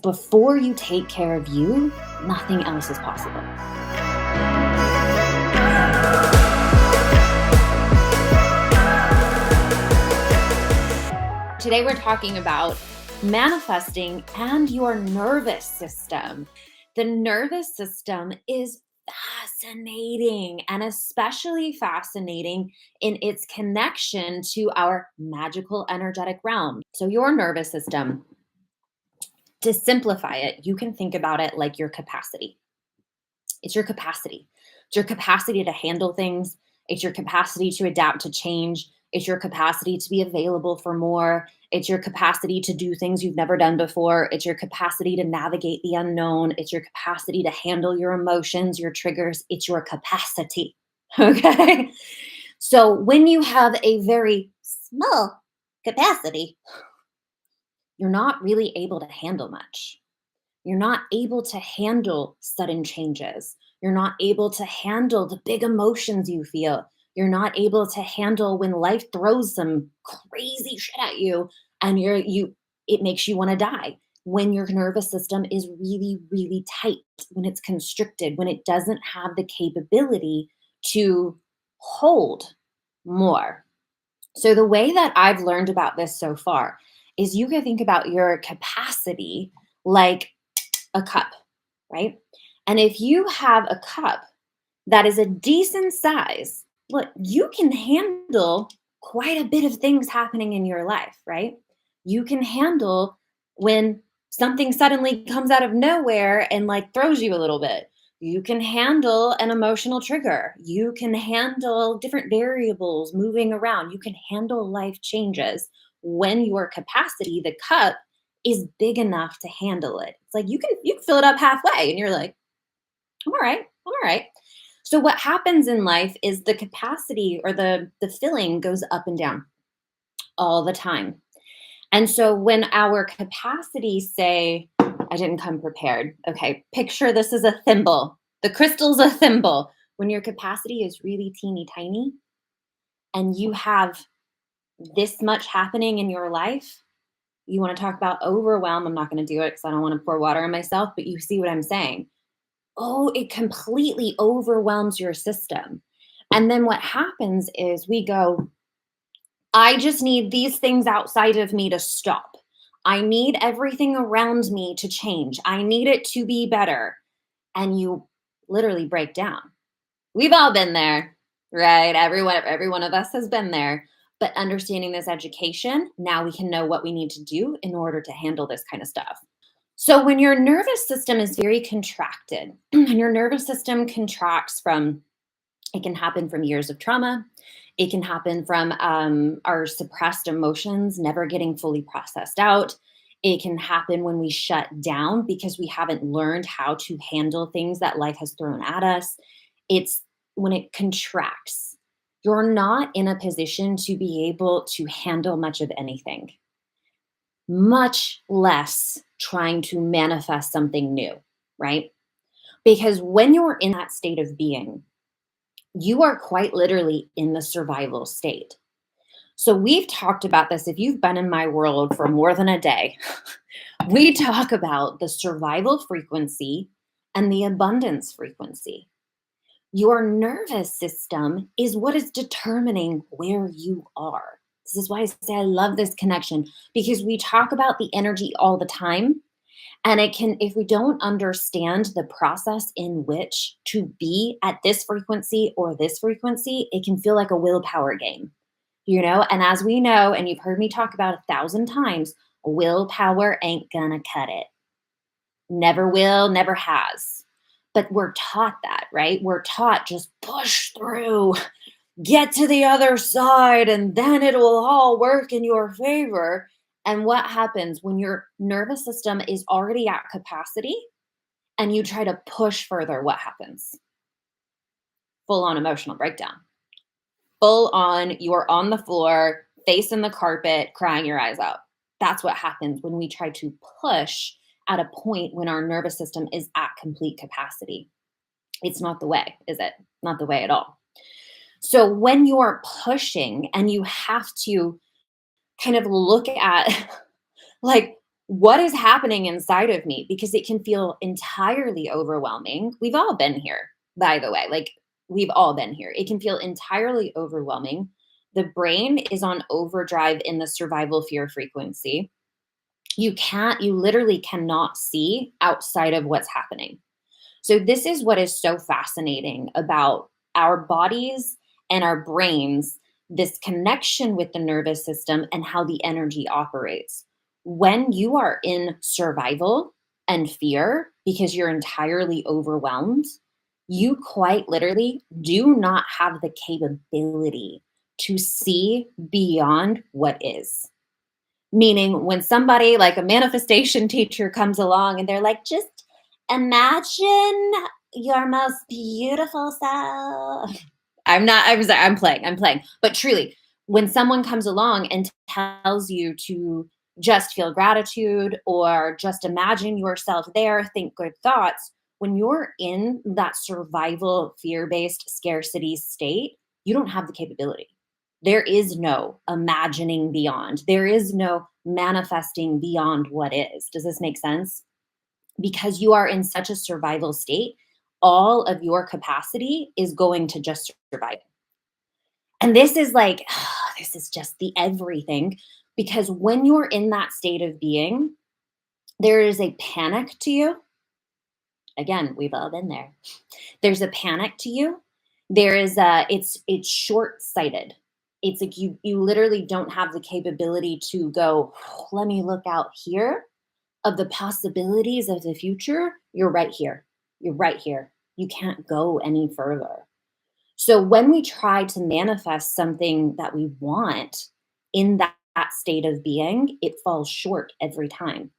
before you take care of you, nothing else is possible. Today, we're talking about manifesting and your nervous system. The nervous system is fascinating, and especially fascinating in its connection to our magical energetic realm. So, your nervous system, to simplify it, you can think about it like your capacity. It's your capacity. It's your capacity to handle things. It's your capacity to adapt to change. It's your capacity to be available for more. It's your capacity to do things you've never done before. It's your capacity to navigate the unknown. It's your capacity to handle your emotions, your triggers. It's your capacity. Okay. So when you have a very small capacity, you're not really able to handle much. You're not able to handle sudden changes. You're not able to handle the big emotions you feel. You're not able to handle when life throws some crazy shit at you and it makes you want to die. When your nervous system is really, really tight, when it's constricted, when it doesn't have the capability to hold more. So the way that I've learned about this so far is you can think about your capacity like a cup, right? And if you have a cup that is a decent size, look, you can handle quite a bit of things happening in your life, right? You can handle when something suddenly comes out of nowhere and like throws you a little bit. You can handle an emotional trigger. You can handle different variables moving around. You can handle life changes when your capacity, the cup, is big enough to handle it. It's like you can fill it up halfway and you're like, I'm all right. I'm all right. So what happens in life is the capacity or the filling goes up and down all the time. And so when our capacities say, I didn't come prepared. Okay, picture this is a thimble. The crystal's a thimble. When your capacity is really teeny tiny and you have this much happening in your life, you want to talk about overwhelm. I'm not going to do it because I don't want to pour water on myself, but you see what I'm saying. Oh, it completely overwhelms your system. And then what happens is we go, I just need these things outside of me to stop. I need everything around me to change. I need it to be better. And you literally break down. We've all been there, right? Every one of us has been there. But understanding this education, now we can know what we need to do in order to handle this kind of stuff. So when your nervous system is very contracted, and your nervous system contracts from, it can happen from years of trauma. It can happen from our suppressed emotions never getting fully processed out. It can happen when we shut down because we haven't learned how to handle things that life has thrown at us. It's when it contracts. You're not in a position to be able to handle much of anything, much less trying to manifest something new, right? Because when you're in that state of being, you are quite literally in the survival state. So we've talked about this. If you've been in my world for more than a day, we talk about the survival frequency and the abundance frequency. Your nervous system is what is determining where you are. This is why I say I love this connection, because we talk about the energy all the time. And it can, if we don't understand the process in which to be at this frequency or this frequency, it can feel like a willpower game, you know? And as we know, and you've heard me talk about 1,000 times, willpower ain't gonna cut it. Never will, never has. But we're taught that, right? We're taught just push through, get to the other side, and then it will all work in your favor. And what happens when your nervous system is already at capacity and you try to push further? What happens? Full on emotional breakdown. Full on, you're on the floor, face in the carpet, crying your eyes out. That's what happens when we try to push at a point when our nervous system is at complete capacity. It's not the way, is it? Not the way at all. So when you're pushing and you have to kind of look at like, What is happening inside of me? Because it can feel entirely overwhelming. We've all been here, by the way. Like, we've all been here. It can feel entirely overwhelming. The brain is on overdrive in the survival fear frequency. You literally cannot see outside of what's happening. So, this is what is so fascinating about our bodies and our brains, this connection with the nervous system and how the energy operates. When you are in survival and fear because you're entirely overwhelmed, you quite literally do not have the capability to see beyond what is. Meaning, when somebody like a manifestation teacher comes along and they're like, just imagine your most beautiful self. I'm playing. But truly, when someone comes along and tells you to just feel gratitude or just imagine yourself there, think good thoughts, when you're in that survival, fear based scarcity state, you don't have the capability. There is no imagining beyond. There is no manifesting beyond what is. Does this make sense? Because you are in such a survival state, all of your capacity is going to just survive. And this is like, this is just the everything. Because when you're in that state of being, there is a panic to you. Again, we've all been there. There's a panic to you. There is a it's short-sighted. It's like you literally don't have the capability to go, let me look out here of the possibilities of the future. You're right here. You're right here. You can't go any further. So when we try to manifest something that we want in that state of being, it falls short every time.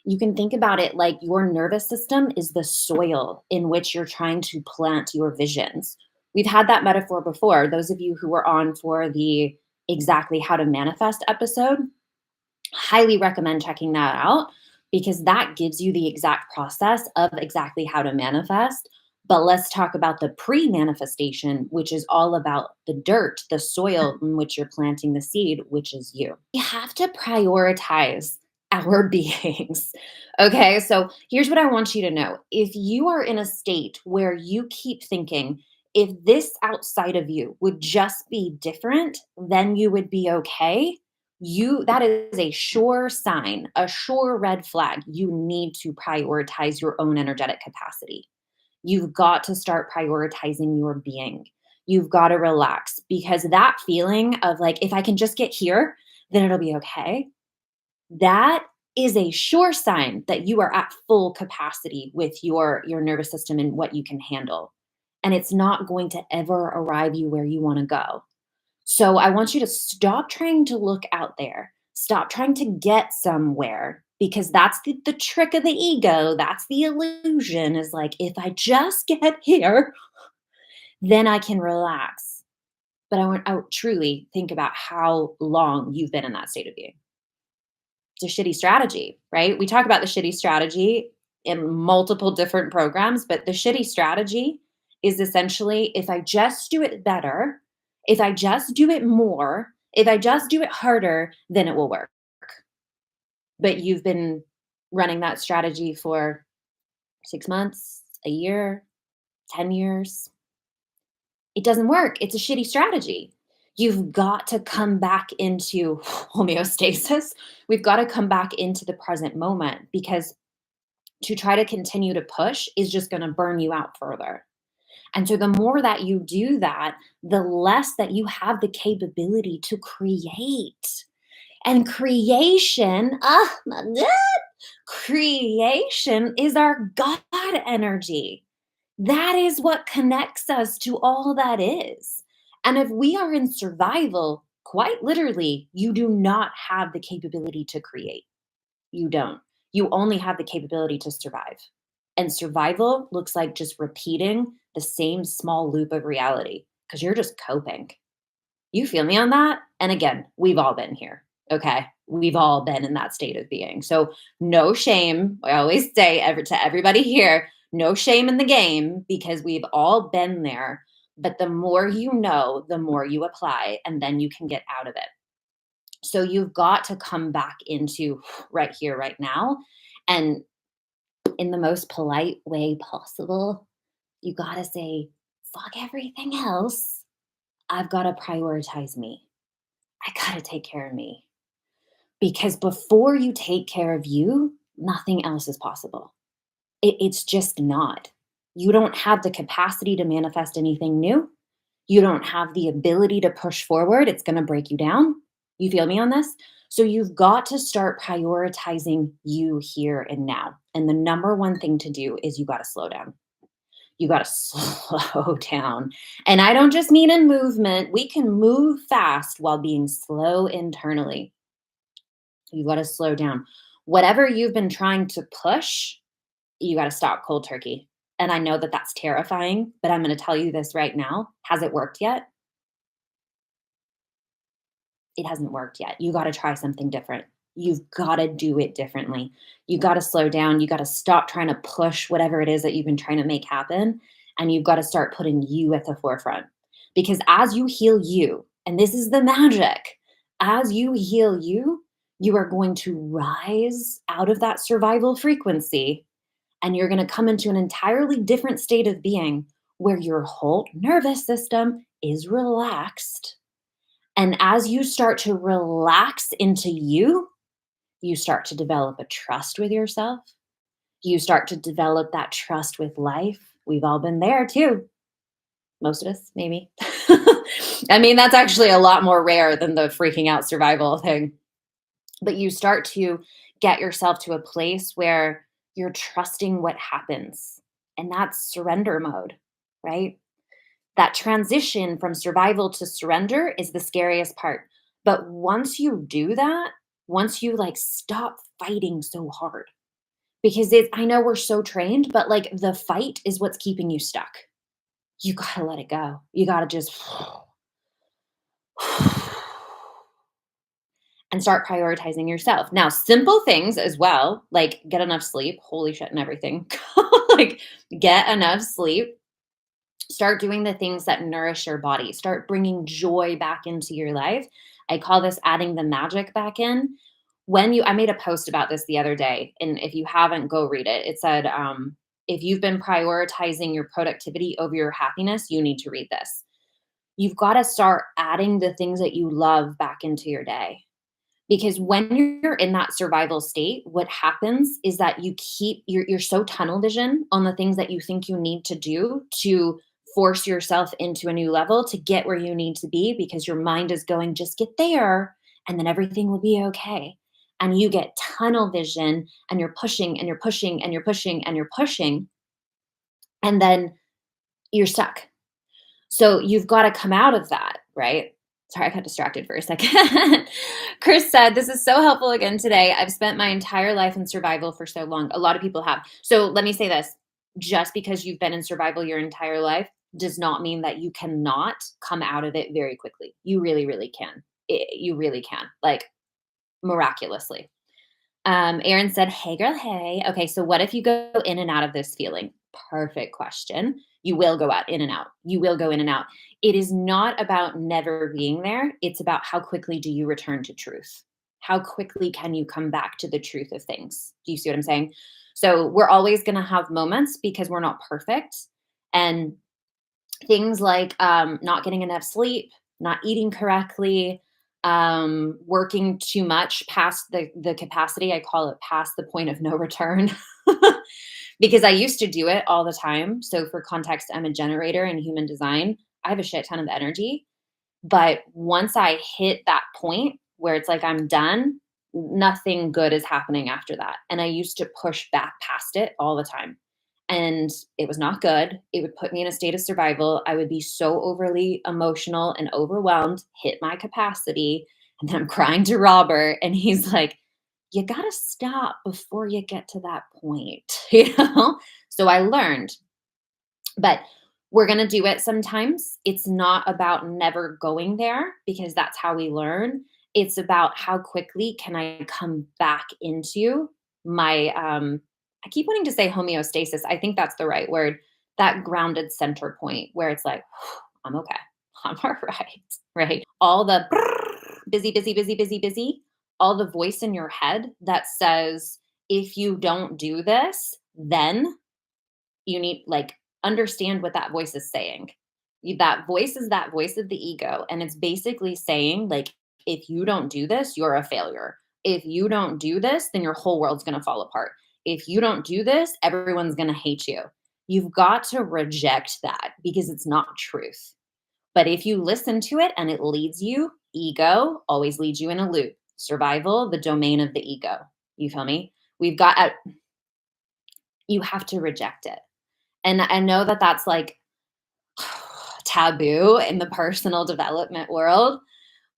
You can think about it like your nervous system is the soil in which you're trying to plant your visions. We've had that metaphor before. Those of you who were on for the exactly how to manifest episode, highly recommend checking that out because that gives you the exact process of exactly how to manifest. But let's talk about the pre manifestation, which is all about the dirt, the soil in which you're planting the seed, which is you. We have to prioritize our beings. Okay. So here's what I want you to know. If you are in a state where you keep thinking, if this outside of you would just be different, then you would be okay, that is a sure sign, a sure red flag. You need to prioritize your own energetic capacity. You've got to start prioritizing your being. You've got to relax because that feeling of like, if I can just get here, then it'll be okay. That is a sure sign that you are at full capacity with your nervous system and what you can handle. And it's not going to ever arrive you where you want to go. So I want you to stop trying to look out there. Stop trying to get somewhere because that's the trick of the ego. That's the illusion is like, if I just get here, then I can relax. But I truly think about how long you've been in that state of being. It's a shitty strategy, right? We talk about the shitty strategy in multiple different programs, but the shitty strategy is essentially if I just do it better, if I just do it more, if I just do it harder, then it will work. But you've been running that strategy for 6 months, a year, 10 years. It doesn't work. It's a shitty strategy. You've got to come back into homeostasis. We've got to come back into the present moment because to try to continue to push is just going to burn you out further. And so the more that you do that, the less that you have the capability to create. And creation, oh my God, creation is our God energy. That is what connects us to all that is. And if we are in survival, quite literally, you do not have the capability to create. You don't. You only have the capability to survive. And survival looks like just repeating the same small loop of reality because you're just coping. You feel me on that? And again, we've all been here. Okay. We've all been in that state of being. So, no shame. I always say to everybody here, no shame in the game because we've all been there. But the more you know, the more you apply, and then you can get out of it. So you've got to come back into right here, right now. And in the most polite way possible, you got to say, fuck everything else. I've got to prioritize me. I got to take care of me. Because before you take care of you, nothing else is possible. It's just not. You don't have the capacity to manifest anything new. You don't have the ability to push forward. It's going to break you down. You feel me on this? So you've got to start prioritizing you here and now. And the number one thing to do is you got to slow down. You got to slow down. And I don't just mean in movement. We can move fast while being slow internally. You got to slow down. Whatever you've been trying to push, you got to stop cold turkey. And I know that that's terrifying, but I'm going to tell you this right now. Has it worked yet? It hasn't worked yet. You got to try something different. You've got to do it differently. You got to slow down. You got to stop trying to push whatever it is that you've been trying to make happen. And you've got to start putting you at the forefront. Because as you heal you, and this is the magic, as you heal you, you are going to rise out of that survival frequency and you're going to come into an entirely different state of being where your whole nervous system is relaxed. And as you start to relax into you, you start to develop a trust with yourself. You start to develop that trust with life. We've all been there too. Most of us, maybe. I mean, that's actually a lot more rare than the freaking out survival thing. But you start to get yourself to a place where you're trusting what happens. And that's surrender mode, right? That transition from survival to surrender is the scariest part. But once you do that, once you like stop fighting so hard, because I know we're so trained, but like the fight is what's keeping you stuck. You got to let it go. You got to just and start prioritizing yourself. Now, simple things as well, like get enough sleep. Holy shit, and everything. Like, get enough sleep. Start doing the things that nourish your body. Start bringing joy back into your life. I call this adding the magic back in. I made a post about this the other day, and if you haven't, go read it. It said, if you've been prioritizing your productivity over your happiness, you need to read this. You've got to start adding the things that you love back into your day. Because when you're in that survival state, what happens is that you're so tunnel vision on the things that you think you need to do to force yourself into a new level to get where you need to be, because your mind is going, just get there and then everything will be okay. And you get tunnel vision and you're pushing and you're pushing and you're pushing and you're pushing. And then you're stuck. So you've got to come out of that, right? Sorry, I got distracted for a second. Chris said, this is so helpful again today. I've spent my entire life in survival for so long. A lot of people have. So let me say this. Just because you've been in survival your entire life does not mean that you cannot come out of it very quickly. You really, really can. You really can. Like, miraculously. Aaron said, hey girl, hey. Okay, so what if you go in and out of this feeling? Perfect question. You will go out in and out. You will go in and out. It is not about never being there. It's about how quickly do you return to truth? How quickly can you come back to the truth of things? Do you see what I'm saying? So we're always going to have moments because we're not perfect. And things like not getting enough sleep, not eating correctly, working too much past the capacity. I call it past the point of no return. Because I used to do it all the time. So for context, I'm a generator in human design. I have a shit ton of energy. But once I hit that point where it's like I'm done, nothing good is happening after that. And I used to push back past it all the time. And it was not good. It would put me in a state of survival. I would be so overly emotional and overwhelmed, hit my capacity. And then I'm crying to Robert. And he's like, you got to stop before you get to that point, So I learned, but we're going to do it sometimes. It's not about never going there because that's how we learn. It's about how quickly can I come back into my, I keep wanting to say homeostasis. I think that's the right word, that grounded center point where it's like, I'm okay. I'm all right. Right. All the busy, busy, busy, busy, busy, all the voice in your head that says, if you don't do this, then you need, like, understand what that voice is saying. That voice is that voice of the ego. And it's basically saying, like, if you don't do this, you're a failure. If you don't do this, then your whole world's going to fall apart. If you don't do this, everyone's going to hate you. You've got to reject that because it's not truth. But if you listen to it and it leads you, ego always leads you in a loop. Survival, the domain of the ego. You feel me? We've got, you have to reject it. And I know that that's like taboo in the personal development world,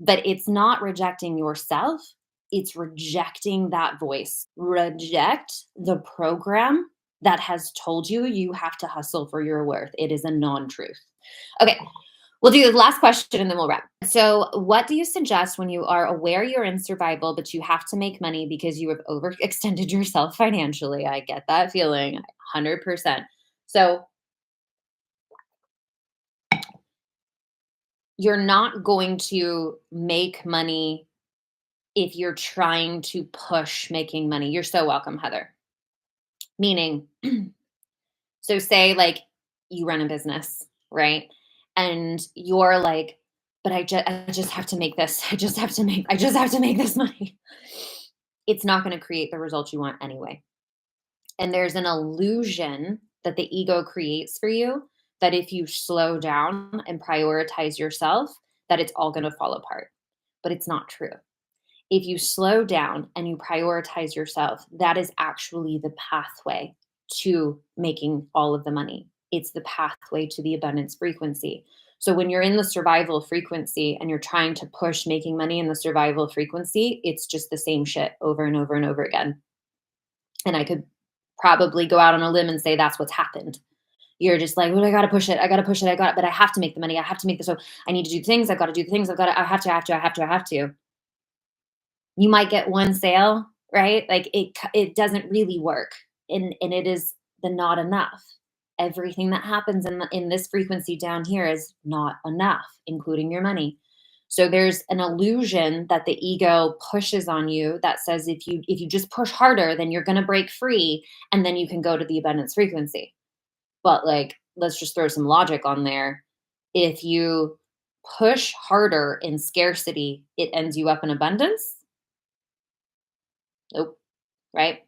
but it's not rejecting yourself. It's rejecting that voice. Reject the program that has told you you have to hustle for your worth. It is a non truth. Okay, we'll do the last question and then we'll wrap. So, what do you suggest when you are aware you're in survival, but you have to make money because you have overextended yourself financially? I get that feeling 100%. So, you're not going to make money if you're trying to push making money. You're so welcome, Heather. Meaning, so say like you run a business, right? And you're like, but I just have to make this. I just have to make this money. It's not going to create the results you want anyway. And there's an illusion that the ego creates for you that if you slow down and prioritize yourself, that it's all going to fall apart. But it's not true. If you slow down and you prioritize yourself, that is actually the pathway to making all of the money. It's the pathway to the abundance frequency. So when you're in the survival frequency and you're trying to push making money in the survival frequency, it's just the same shit over and over and over again. And I could probably go out on a limb and say that's what's happened. You're just like, well, I got to push it. But I have to make the money. I have to make this. So I need to do things. I've got to do things. I have to. You might get one sale, right? Like it doesn't really work. And it is the not enough. Everything that happens in this frequency down here is not enough, including your money. So there's an illusion that the ego pushes on you that says if you just push harder, then you're going to break free and then you can go to the abundance frequency. But like, let's just throw some logic on there. If you push harder in scarcity, it ends you up in abundance. Nope. Right?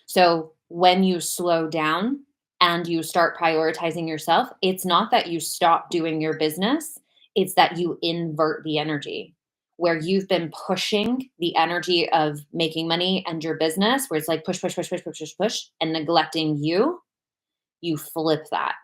So when you slow down and you start prioritizing yourself, it's not that you stop doing your business, it's that you invert the energy. Where you've been pushing the energy of making money and your business, where it's like push, push, push, push, push, push, push, and neglecting you, you flip that.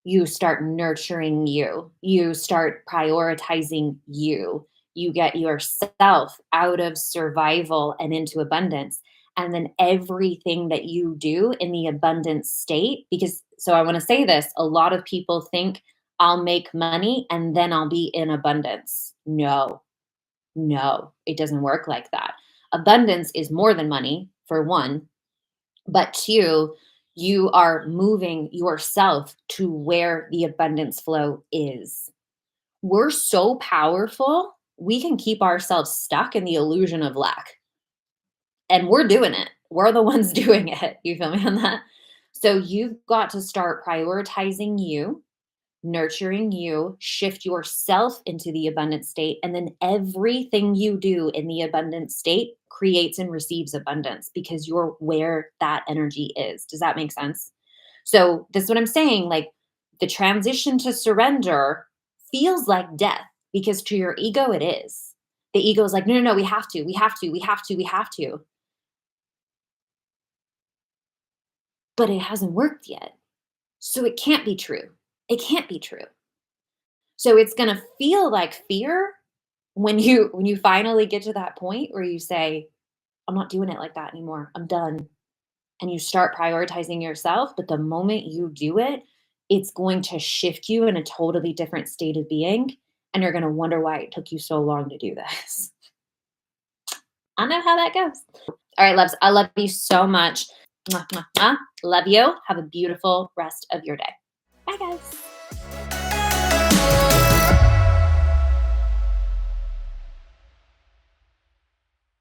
You start nurturing you. You start prioritizing you. You get yourself out of survival and into abundance. And then everything that you do in the abundant state, because, so I want to say this, a lot of people think I'll make money and then I'll be in abundance. No, it doesn't work like that. Abundance is more than money, for one, but two, you are moving yourself to where the abundance flow is. We're so powerful, we can keep ourselves stuck in the illusion of lack. And we're doing it. We're the ones doing it. You feel me on that? So you've got to start prioritizing you, nurturing you, shift yourself into the abundant state. And then everything you do in the abundant state creates and receives abundance because you're where that energy is. Does that make sense? So this is what I'm saying. Like the transition to surrender feels like death because to your ego, it is. The ego is like, no, we have to. But it hasn't worked yet. So it can't be true. It can't be true. So it's going to feel like fear when you finally get to that point where you say, I'm not doing it like that anymore. I'm done. And you start prioritizing yourself, but the moment you do it, it's going to shift you in a totally different state of being and you're going to wonder why it took you so long to do this. I know how that goes. All right, loves, I love you so much. Mwah, mwah, mwah. Love you. Have a beautiful rest of your day. Bye, guys.